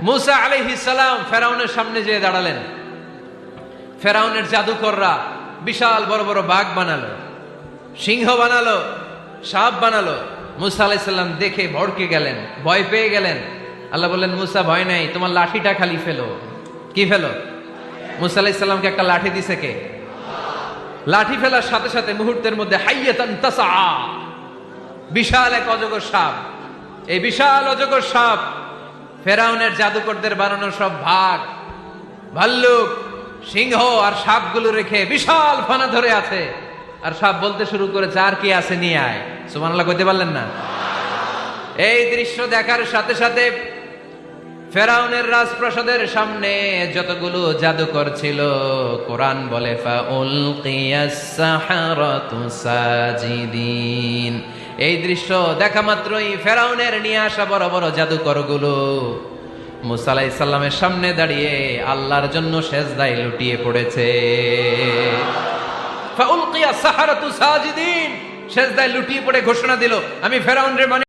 মুসা আলাইহিস সালাম ফেরাউনের সামনে যেয়ে দাঁড়ালেন। ফেরাউনের জাদুকররা বিশাল বড় বড় বাঘ বানালো, সিংহ বানালো, সাপ বানালো। মুসা আলাইহিস সালাম দেখে ভড়কে গেলেন, ভয় পেয়ে গেলেন। আল্লাহ বললেন, মুসা ভয় নাই, তোমার লাঠিটা খালি ফেলো। কি ফেলো? মুসা আলাইহিস সালামকে একটা লাঠি দিছে কে? লাঠি ফেলার সাথে সাথে মুহূর্তের মধ্যে হাইয়াতান তাসআ, বিশাল এক অজগর সাপ। এই বিশাল অজগর সাপ ফেরাউনের জাদুকরদের বানানো সব ভাগ, ভাল্লুক, সিংহ আর সাপগুলো রেখে বিশাল ফানা ধরে আছে। আর সাপ বলতে শুরু করেছে, আর কি আছে নিয়ে আয়। সুবহানাল্লাহ কইতে পারলেন না? এই দৃশ্য দেখার সাথে সাথে ফেরাউনের রাজপ্রাসাদের সামনে যতগুলো জাদুকর ছিল, কোরআন বলে ফাউলকিয়াস সাহারাতু সাজিদিন। এই দৃশ্য দেখা মাত্রই ফেরাউনের নিয়ে আসা বড় বড় জাদুকরগুলো মুসা আলাইহিস সালামের সামনে দাঁড়িয়ে আল্লাহর জন্য সেজদায় লুটিয়ে পড়েছে। ফাউলকিয়াস সাহারাতু সাজিদিন, সেজদায় লুটিয়ে পড়ে ঘোষণা দিল, আমি ফেরাউনের